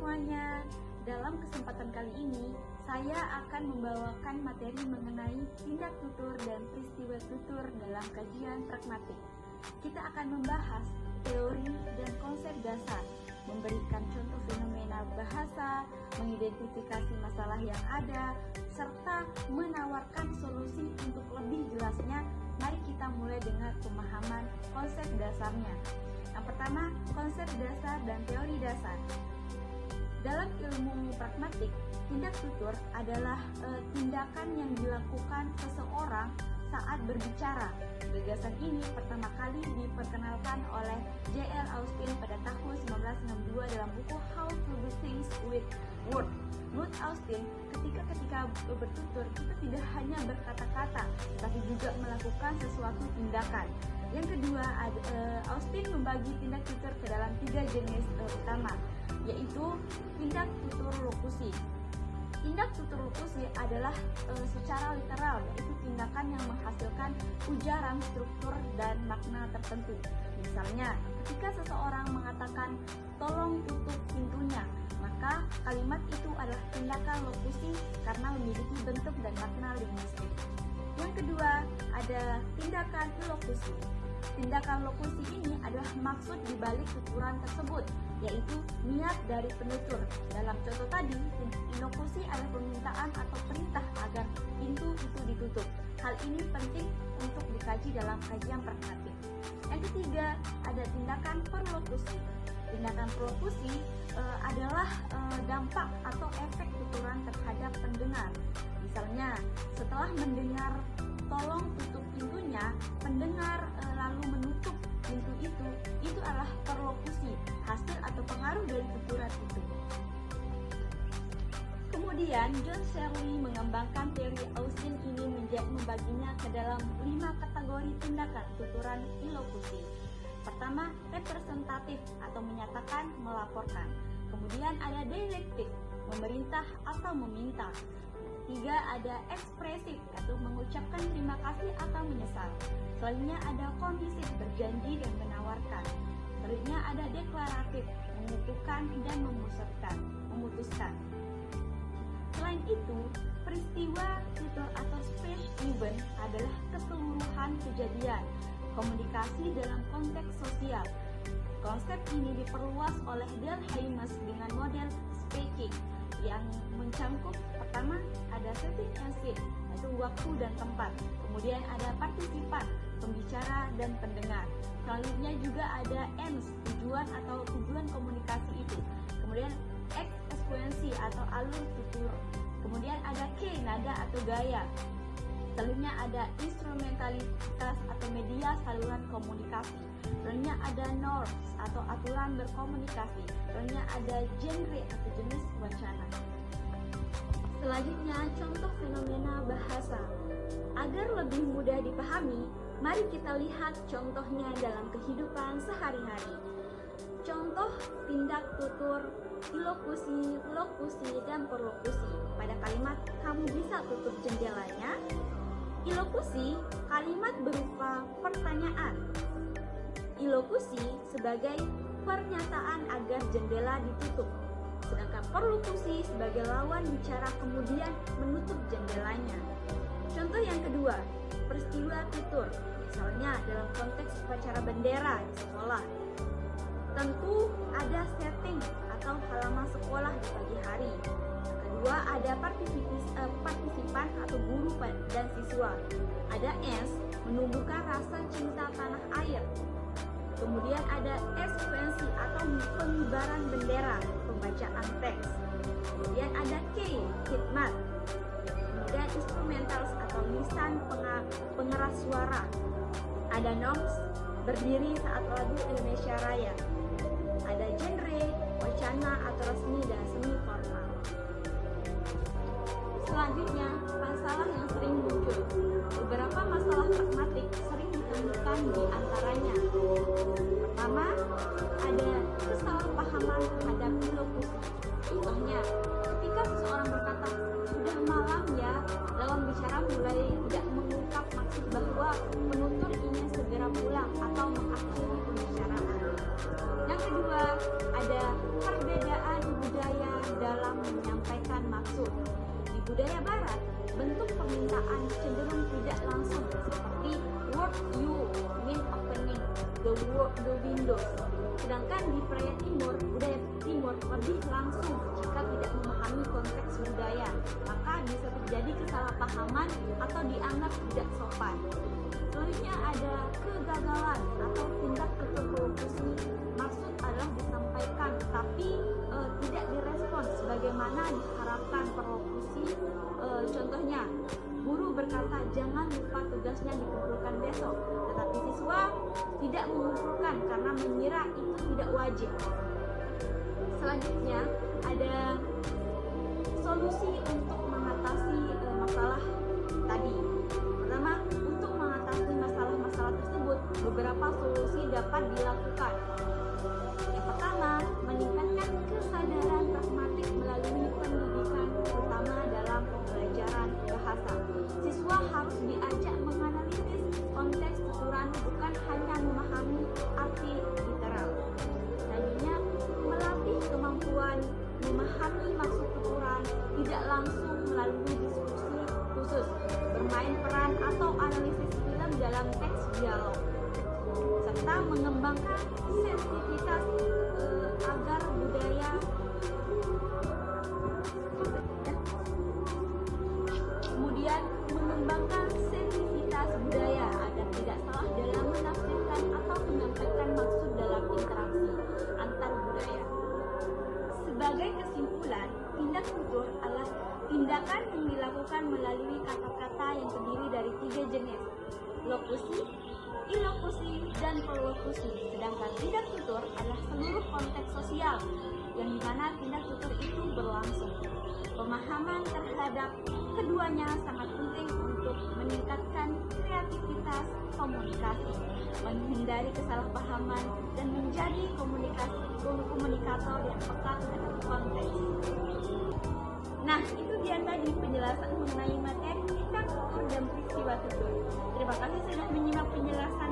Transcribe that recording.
semuanya. Dalam kesempatan kali ini, saya akan membawakan materi mengenai tindak tutur dan peristiwa tutur dalam kajian pragmatik. Kita akan membahas teori dan konsep dasar, memberikan contoh fenomena bahasa, mengidentifikasi masalah yang ada, serta menawarkan solusi untuk lebih jelasnya. Mari kita mulai dengan pemahaman konsep dasarnya. Yang pertama, konsep dasar dan teori dasar. Dalam ilmu pragmatik, tindak tutur adalah tindakan yang dilakukan seseorang saat berbicara. Gagasan ini pertama kali diperkenalkan oleh J.L. Austin pada tahun 1962 dalam buku How to Do Things with Words. Menurut Austin, ketika bertutur, kita tidak hanya berkata-kata, tapi juga melakukan sesuatu tindakan. Yang kedua, Austin membagi tindak tutur ke dalam 3 jenis utama, yaitu tindak tutur lokusi. Tindak tutur lokusi adalah secara literal, yaitu tindakan yang menghasilkan ujaran, struktur, dan makna tertentu. Misalnya, ketika seseorang mengatakan tolong tutup pintunya, maka kalimat itu adalah tindakan lokusi karena memiliki bentuk dan makna linguistik. Yang kedua, ada tindakan ilokusi. Tindakan lokusi ini adalah maksud dibalik tuturan tersebut, yaitu niat dari penutur. Dalam contoh tadi, ilokusi adalah permintaan atau perintah agar pintu itu ditutup. Hal ini penting untuk dikaji dalam kajian pragmatik. Yang ketiga, ada tindakan perlokusi. Tindakan perlokusi adalah dampak atau efek tuturan terhadap pendengar. Misalnya, setelah mendengar tolong tutup pintunya, pendengar lalu menutup pintu itu adalah perlokusi, hasil atau pengaruh dari tuturan itu. Kemudian, John Searle mengembangkan teori Austin ini membaginya ke dalam 5 kategori tindakan tuturan ilokusi. Pertama, representatif atau menyatakan, melaporkan. Kemudian ada dialektik, memerintah atau meminta. 3, ada ekspresif atau mengucapkan terima kasih atau menyesal. Selanjutnya ada komisif, berjanji dan menawarkan. Selanjutnya ada deklaratif, mengukuhkan dan memutuskan. Selain itu, peristiwa tutur atau speech event adalah keseluruhan kejadian komunikasi dalam konteks sosial. Konsep ini diperluas oleh Delhames dengan model speaking yang mencangkup pertama ada setting and scene, yaitu waktu dan tempat. Kemudian ada partisipan, pembicara dan pendengar. Selanjutnya juga ada ends, tujuan atau tujuan komunikasi itu. Kemudian X, sekuensi atau alur tutur. Kemudian ada K, nada atau gaya. Selanjutnya ada instrumentalitas atau media saluran komunikasi. Selanjutnya ada norms atau aturan berkomunikasi. Selanjutnya ada genre atau jenis wacana. Selanjutnya contoh fenomena bahasa. Agar lebih mudah dipahami, mari kita lihat contohnya dalam kehidupan sehari-hari. Contoh tindak tutur ilokusi, lokusi, dan perlokusi. Pada kalimat kamu bisa tutup jendelanya. Ilokusi, kalimat berupa pertanyaan. Ilokusi sebagai pernyataan agar jendela ditutup. Sedangkan perlokusi sebagai lawan bicara kemudian menutup jendelanya. Contoh yang kedua, peristiwa tutur. Misalnya dalam konteks upacara bendera di sekolah. Tentu ada setting atau halaman sekolah di pagi hari. Kedua, ada partisipan atau guru dan siswa. Ada S, menumbuhkan rasa cinta tanah air. Kemudian ada sekuensi atau pengibaran bendera, pembacaan teks. Kemudian ada K, khidmat. Kemudian instrumentals atau lisan pengeras suara. Ada norms, berdiri saat lagu Indonesia Raya. Ada genre, wacana atau resmi dan semi formal. Selanjutnya, masalah yang sering muncul. Beberapa masalah pragmatik sering ditemukan di antaranya. Pertama, ada kesalahpahaman terhadap ilokusi. Contohnya, ketika seseorang berkata, sudah malam ya, lawan bicara mulai tidak mengungkap maksud bahwa penutur ingin segera pulang atau mengakhiri pembicaraan. Yang kedua, ada perbedaan budaya dalam menyampaikan maksud. Di budaya barat, bentuk permintaan cenderung tidak langsung seperti word you mean opening the windows. Sedangkan di budaya timur lebih langsung jika tidak memahami konteks budaya, maka bisa terjadi kesalahpahaman atau dianggap tidak sopan. Selanjutnya ada kegagalan atau tindak terprovokasi. Maksud adalah disampaikan tapi tidak direspon sebagaimana diharapkan perlokusi. Contohnya, guru berkata jangan lupa tugasnya dikumpulkan besok, tetapi siswa tidak mengumpulkan karena mengira itu tidak wajib. Selanjutnya ada solusi untuk mengatasi masalah tadi. Pertama, untuk mengatasi masalah-masalah tersebut, beberapa solusi dapat dilakukan. Yang pertama, meningkatkan kesadaran pragmatik melalui pendidikan, terutama dalam pembelajaran bahasa. Siswa harus diajak menganalisis konteks tuturan, bukan hanya memahami arti literal. Selanjutnya, melatih kemampuan memahami maksud tuturan tidak langsung melalui diskusi khusus, bermain peran atau analisis film dalam teks dialog, serta mengembangkan sensitivitas agar budaya kemudian mengembangkan sensitivitas budaya agar tidak salah dalam menafsirkan atau menyampaikan maksud dalam interaksi antar budaya. Sebagai kesimpulan, tindak tutur adalah tindakan yang dilakukan melalui kata-kata yang terdiri dari 3 jenis: lokusi, ilokusi, dan prolokusi. Sedangkan tindak tutur adalah seluruh konteks sosial yang dimana tindak tutur itu berlangsung. Pemahaman terhadap keduanya sangat penting untuk meningkatkan kreativitas komunikasi, menghindari kesalahpahaman, dan menjadi komunikator yang peka terhadap konteks. Nah, itu dia tadi penjelasan mengenai materi tindak tutur dan peristiwa tutur. Terima kasih sudah menyimak penjelasan